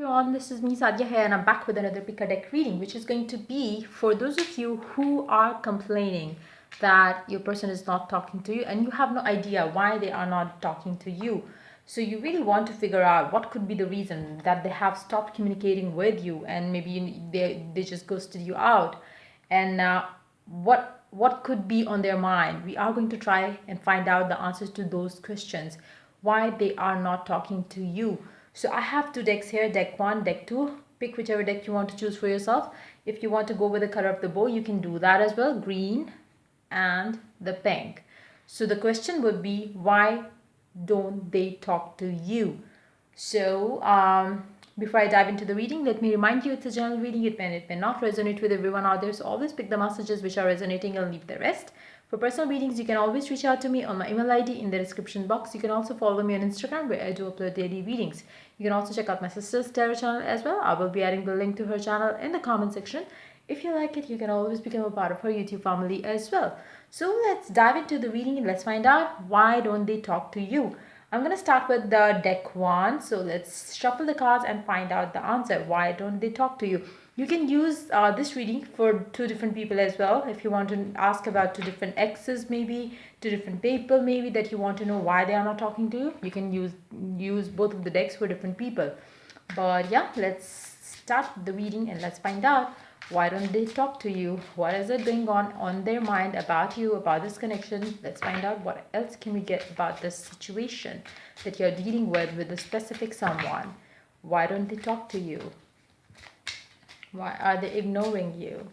everyone, this is me Sadia here and I'm back with another pick a deck reading, which is going to be for those of you who are complaining that your person is not talking to you and you have no idea why they are not talking to you. So you really want to figure out what could be the reason that they have stopped communicating with you, and maybe they just ghosted you out, and what could be on their mind. We are going to try and find out the answers to those questions, why they are not talking to you. So I have two decks here, deck 1, deck 2. Pick whichever deck you want to choose for yourself. If you want to go with the color of the bow, you can do that as well, green and the pink. So the question would be, why don't they talk to you? So before I dive into the reading, let me remind you it's a general reading. It may not resonate with everyone out there, so always pick the messages which are resonating and leave the rest. For personal readings, you can always reach out to me on my email ID in the description box. You can also follow me on Instagram, where I do upload daily readings. You can also check out my sister's tarot channel as well. I will be adding the link to her channel in the comment section. If you like it, you can always become a part of her YouTube family as well. So let's dive into the reading and let's find out, why don't they talk to you? I'm going to start with the deck 1. So let's shuffle the cards and find out the answer. Why don't they talk to you? You can use this reading for two different people as well. If you want to ask about two different exes, maybe two different people, maybe that you want to know why they are not talking to you, you can use both of the decks for different people. But yeah, let's start the reading and let's find out, why don't they talk to you? What is it going on their mind about you, about this connection? Let's find out what else can we get about this situation that you're dealing with a specific someone. Why don't they talk to you? Why are they ignoring you?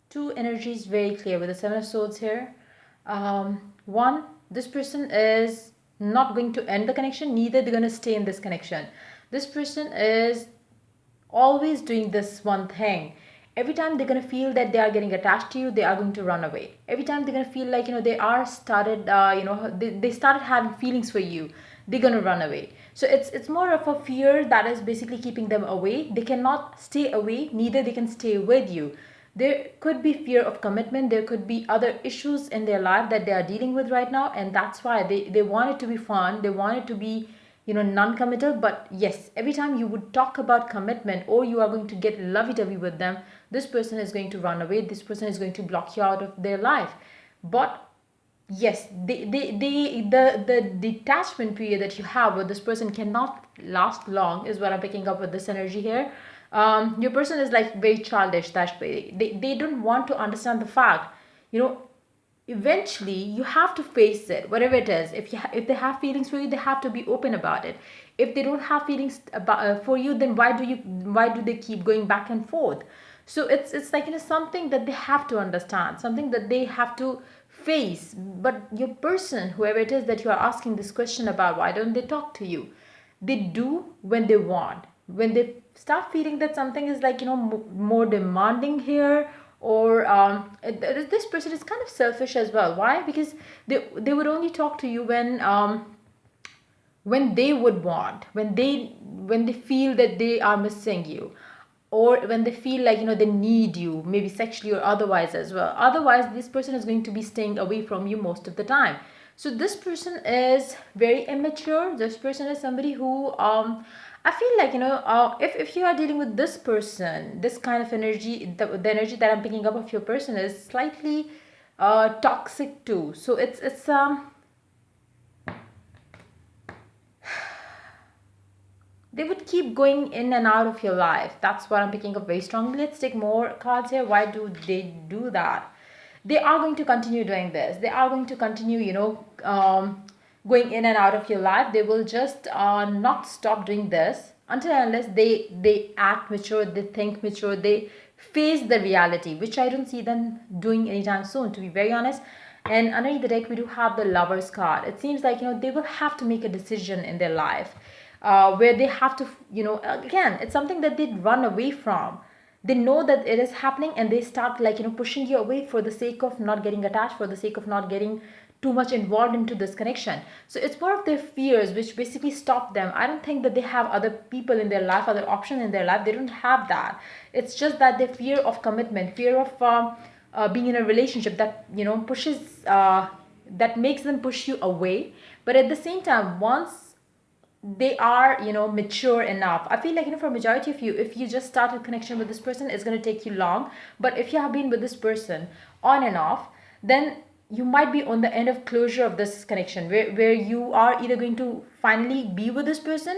Two energies very clear with the Seven of Swords here. One, this person is not going to end the connection, neither they're going to stay in this connection. This person is always doing this one thing. Every time they're going to feel that they are getting attached to you, they are going to run away. Every time they're going to feel like, they are started, they started having feelings for you, they're going to run away. So it's more of a fear that is basically keeping them away. They cannot stay away, neither they can stay with you. There could be fear of commitment. There could be other issues in their life that they are dealing with right now, and that's why they want it to be fun. They want it to be, non-committal. But yes, every time you would talk about commitment, or you are going to get lovey-dovey with them, this person is going to run away. This person is going to block you out of their life. But yes, the detachment period that you have with this person cannot last long, is what I'm picking up with this energy here. Your person is like very childish that way. They don't want to understand the fact, eventually you have to face it, whatever it is. If they have feelings for you, they have to be open about it. If they don't have feelings about for you, then why do they keep going back and forth? So it's like, something that they have to understand, something that they have to face. But your person, whoever it is that you are asking this question about, why don't they talk to you? They do when they want. When they start feeling that something is like, more demanding here, or this person is kind of selfish as well. Why? Because they would only talk to you when they would want, when they feel that they are missing you, or when they feel like, they need you, maybe sexually or otherwise as well. Otherwise, this person is going to be staying away from you most of the time. So this person is very immature. This person is somebody who I feel like, if you are dealing with this person, this kind of energy, the energy that I'm picking up of your person is slightly toxic too. So it's they would keep going in and out of your life. That's what I'm picking up very strongly. Let's take more cards here. Why do they do that? They are going to continue doing this. They are going to continue, going in and out of your life. They will just not stop doing this until unless they act mature, they think mature, they face the reality, which I don't see them doing anytime soon, to be very honest. And underneath the deck, we do have the Lovers card. It seems like, they will have to make a decision in their life, where they have to, again, it's something that they run away from. They know that it is happening, and they start like, pushing you away for the sake of not getting attached, for the sake of not getting too much involved into this connection. So it's more of their fears which basically stop them. I don't think that they have other people in their life, other options in their life. They don't have that. It's just that the fear of commitment, fear of being in a relationship that pushes that makes them push you away. But at the same time, once they are mature enough, I feel like for majority of you, if you just start a connection with this person, it's going to take you long. But if you have been with this person on and off, then you might be on the end of closure of this connection, where you are either going to finally be with this person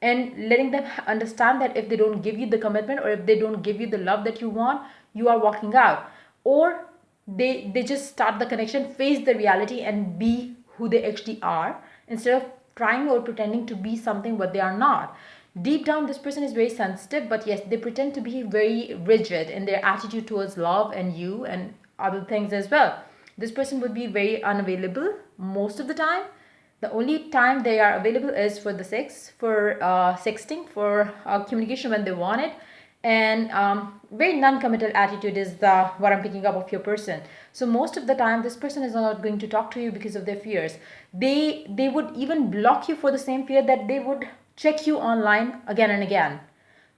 and letting them understand that if they don't give you the commitment, or if they don't give you the love that you want, you are walking out. Or they just start the connection, face the reality, and be who they actually are, instead of trying or pretending to be something what they are not. Deep down, this person is very sensitive, but yes, they pretend to be very rigid in their attitude towards love and you and other things as well. This person would be very unavailable most of the time. The only time they are available is for the sex, for sexting, for communication when they want it. And very non-committal attitude is the what I'm picking up of your person. So most of the time, this person is not going to talk to you because of their fears. They would even block you for the same fear that they would check you online again and again.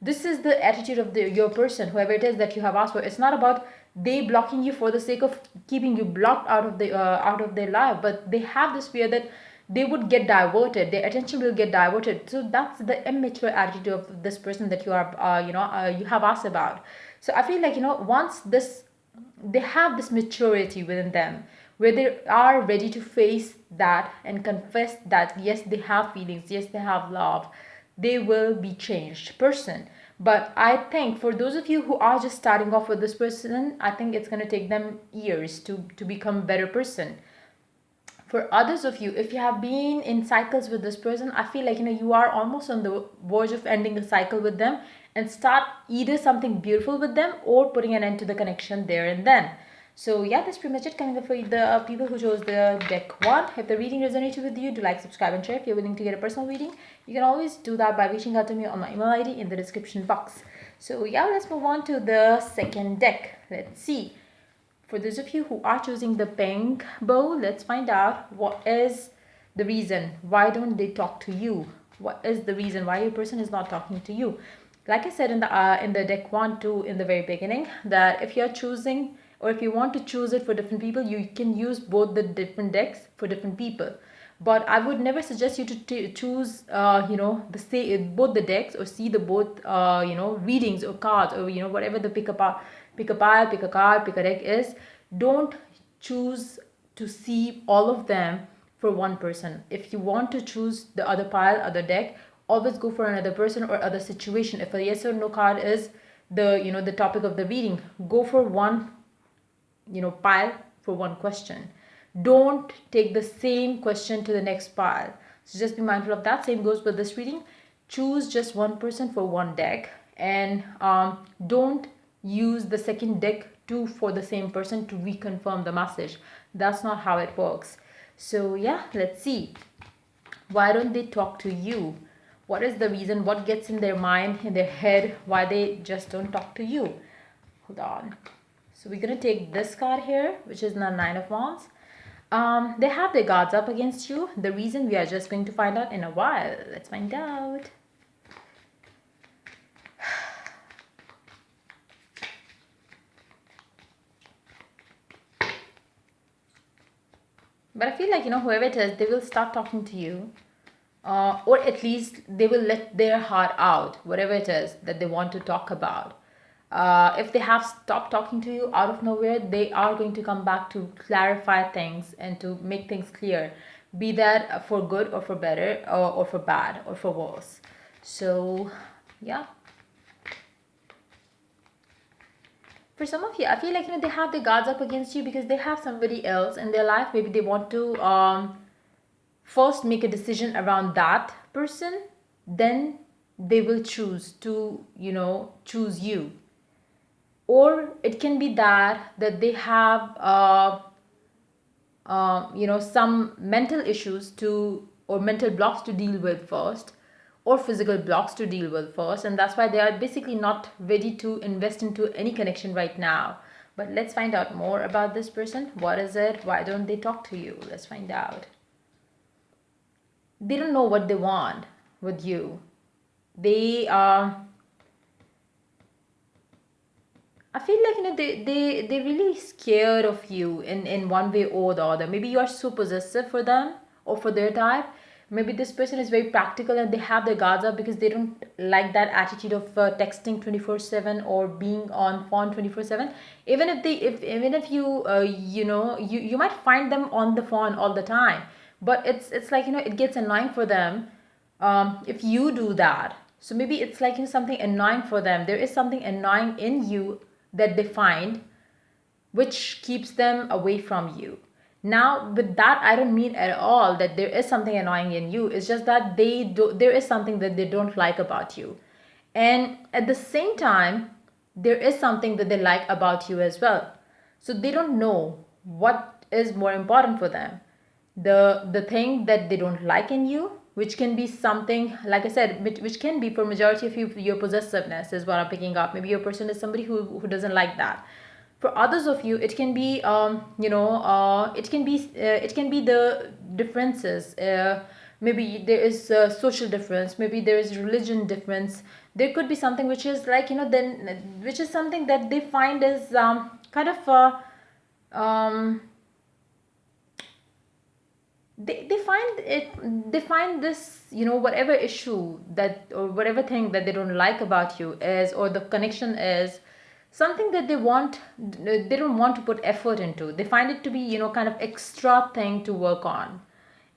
This is the attitude of your person, whoever it is that you have asked for. It's not about they blocking you for the sake of keeping you blocked out of their life, but they have this fear that they would get diverted, their attention will get diverted. So that's the immature attitude of this person that you are you have asked about. So I feel like once this they have this maturity within them, where they are ready to face that and confess that yes, they have feelings, yes, they have love, they will be changed person. But I think for those of you who are just starting off with this person, I think it's going to take them years to become a better person. For others of you, if you have been in cycles with this person, I feel like you are almost on the verge of ending a cycle with them, and start either something beautiful with them or putting an end to the connection there and then. So yeah, that's pretty much it coming up for the people who chose the deck 1. If the reading resonated with you, do like, subscribe and share. If you're willing to get a personal reading, you can always do that by reaching out to me on my email ID in the description box. So yeah, let's move on to the second deck. Let's see. For those of you who are choosing the pink bow, let's find out what is the reason. Why don't they talk to you? What is the reason why your person is not talking to you? Like I said in the deck 1, 2 in the very beginning, that if you're choosing, or if you want to choose it for different people, you can use both the different decks for different people. But I would never suggest you to choose both the decks, or see the both readings or cards, or whatever the pick a pile, pick a card, pick a deck is. Don't choose to see all of them for one person. If you want to choose the other pile, other deck, always go for another person or other situation. If a yes or no card is the topic of the reading, go for one pile for one question. Don't take the same question to the next pile. So just be mindful of that. Same goes with this reading. Choose just one person for one deck, and don't use the second deck for the same person to reconfirm the message. That's not how it works. So yeah, let's see. Why don't they talk to you? What is the reason? What gets in their mind, in their head, why they just don't talk to you? Hold on. So we're going to take this card here, which is the 9 of Wands. They have their guards up against you. The reason we are just going to find out in a while. Let's find out. But I feel like, whoever it is, they will start talking to you. Or at least they will let their heart out, whatever it is that they want to talk about. If they have stopped talking to you out of nowhere, they are going to come back to clarify things and to make things clear. Be that for good or for better, or for bad or for worse. So, yeah. For some of you, I feel like they have their guards up against you because they have somebody else in their life. Maybe they want to first make a decision around that person, then they will choose to choose you. Or it can be that they have some mental issues or mental blocks to deal with first, or physical blocks to deal with first, and that's why they are basically not ready to invest into any connection right now. But let's find out more about this person. What is it? Why don't they talk to you? Let's find out. They don't know what they want with you. They I feel like they're really scared of you in one way or the other. Maybe you are so possessive for them or for their type. Maybe this person is very practical and they have their guards up because they don't like that attitude of texting 24/7 or being on phone 24/7. Even if they if even if you you might find them on the phone all the time, but it's like it gets annoying for them if you do that. So maybe it's like something annoying for them. There is something annoying in you that they find, which keeps them away from you. Now, with that, I don't mean at all that there is something annoying in you. It's just that there is something that they don't like about you. And at the same time, there is something that they like about you as well. So they don't know what is more important for them. The thing that they don't like in you, which can be something, like I said, which can be for majority of you, your possessiveness is what I'm picking up. Maybe your person is somebody who doesn't like that. For others of you, it can be it can be the differences. Maybe there is a social difference, maybe there is religion difference. There could be something which is like then which is something that they find is kind of um they find it, they find this whatever issue that or whatever thing that they don't like about you is, or the connection is something that they don't want to put effort into. They find it to be kind of extra thing to work on,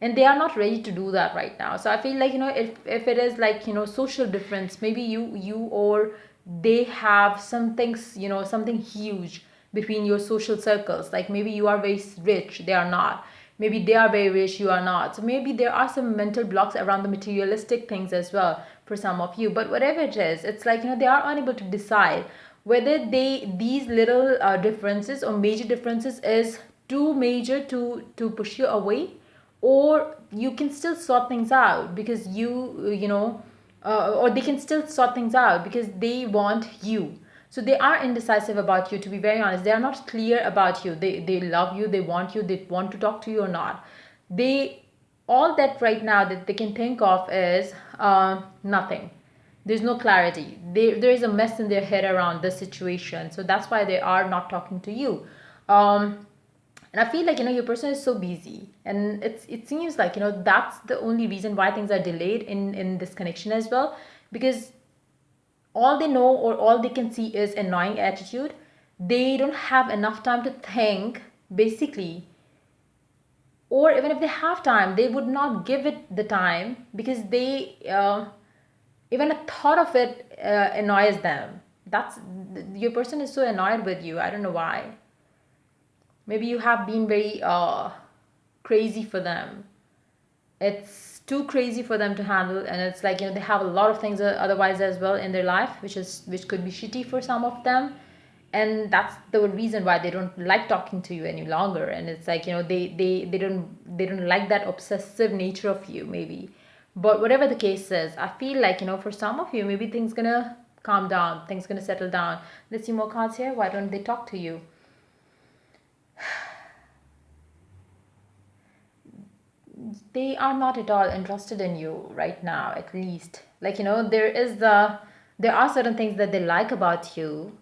and they are not ready to do that right now. So I feel like if it is like social difference, maybe you or they have some things, something huge between your social circles. Like maybe you are very rich, they are not. Maybe they are very rich, you are not. So maybe there are some mental blocks around the materialistic things as well for some of you. But whatever it is, it's like they are unable to decide whether these little differences or major differences is too major to push you away, or you can still sort things out because or they can still sort things out because they want you. So they are indecisive about you, to be very honest. They are not clear about you. They love you, they want to talk to you or not. They All that right now that they can think of is nothing. There's no clarity. There is a mess in their head around the situation. So that's why they are not talking to you. And I feel like your person is so busy, and it seems like that's the only reason why things are delayed in this connection as well, because all they know or all they can see is annoying attitude. They don't have enough time to think, basically. Or even if they have time, they would not give it the time because they even a thought of it annoys them. That's Your person is so annoyed with you. I don't know why. Maybe you have been very crazy for them. It's too crazy for them to handle, and it's like they have a lot of things otherwise as well in their life, which could be shitty for some of them. And that's the reason why they don't like talking to you any longer. And it's like they don't like that obsessive nature of you, maybe. But whatever the case is, I feel like for some of you, maybe things gonna calm down, things gonna settle down. Let's see more cards here. Why don't they talk to you? They are not at all interested in you right now, at least. Like there are certain things that they like about you,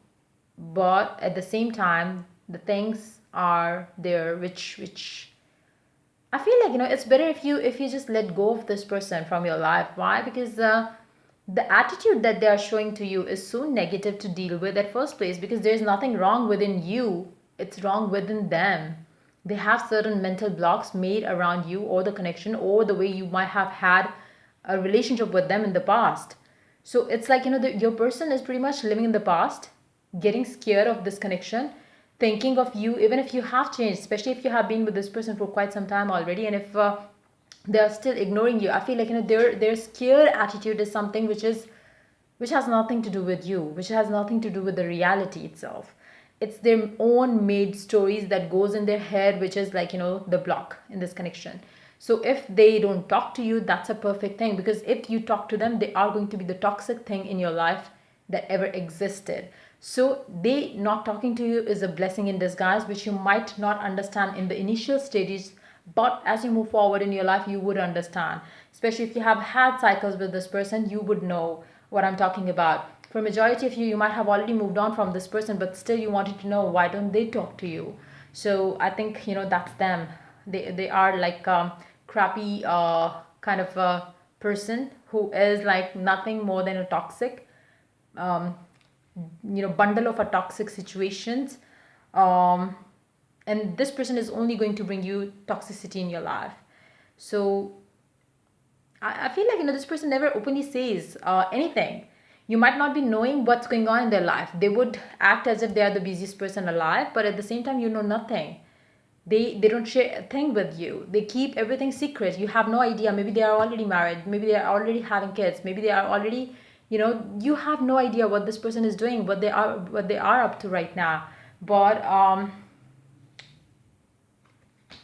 but at the same time the things are there which I feel like it's better if you just let go of this person from your life. Why? Because the attitude that they are showing to you is so negative to deal with at first place, because there's nothing wrong within you, it's wrong within them. They have certain mental blocks made around you or the connection or the way you might have had a relationship with them in the past. So it's like your person is pretty much living in the past, getting scared of this connection, thinking of you, even if you have changed, especially if you have been with this person for quite some time already, and if they're still ignoring you. I feel like their scared attitude is something which has nothing to do with you, which has nothing to do with the reality itself. It's their own made stories that goes in their head, which is like the block in this connection. So if they don't talk to you, that's a perfect thing, because if you talk to them, they are going to be the toxic thing in your life that ever existed. So they not talking to you is a blessing in disguise, which you might not understand in the initial stages, but as you move forward in your life, you would understand. Especially if you have had cycles with this person, you would know what I'm talking about. For majority of you, you might have already moved on from this person, but still you wanted to know why don't they talk to you. So I think, that's them. They are like crappy kind of a person who is like nothing more than a toxic um, bundle of a toxic situations, um, and this person is only going to bring you toxicity in your life. So I feel like this person never openly says anything. You might not be knowing what's going on in their life. They would act as if they are the busiest person alive, but at the same time you know nothing. They don't share a thing with you. They keep everything secret. You have no idea. Maybe they are already married, maybe they are already having kids, maybe they are already, you have no idea what this person is doing, what they are up to right now. But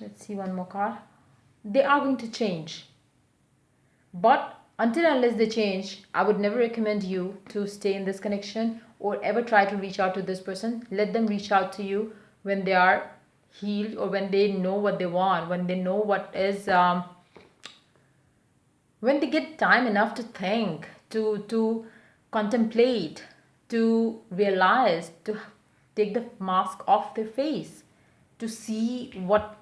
let's see one more card. They are going to change, but until unless they change, I would never recommend you to stay in this connection or ever try to reach out to this person. Let them reach out to you when they are healed, or when they know what they want, when they know what is when they get time enough to think, to contemplate, to realize, to take the mask off their face, to see what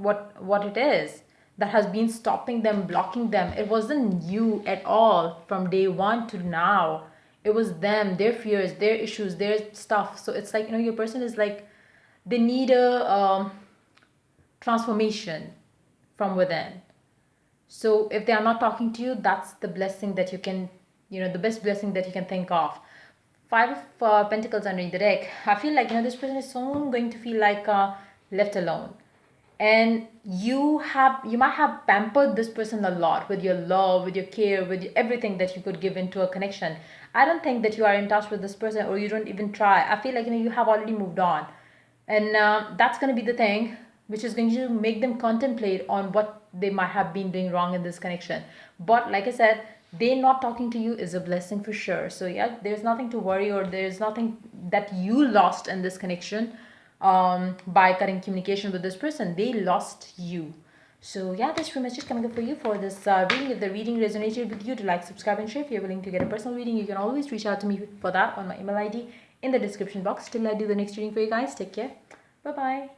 it is that has been stopping them, blocking them. It wasn't you at all from day one to now. It was them, their fears, their issues, their stuff. So it's like, your person is like, they need a transformation from within. So if they are not talking to you, that's the blessing that you can, the best blessing that you can think of. Five of Pentacles underneath the deck. I feel like, this person is soon going to feel like left alone. And you might have pampered this person a lot with your love, with your care, with everything that you could give into a connection. I don't think that you are in touch with this person, or you don't even try. I feel like, you have already moved on. And that's going to be the thing which is going to make them contemplate on what they might have been doing wrong in this connection. But like I said, they not talking to you is a blessing for sure. So yeah, there's nothing to worry, or there's nothing that you lost in this connection by cutting communication with this person. They lost you. So yeah, that's pretty much it coming up for you for this reading. If the reading resonated with you, to like, subscribe, and share. If you're willing to get a personal reading, you can always reach out to me for that on my email ID in the description box. Till I do the next reading for you guys, take care. Bye bye.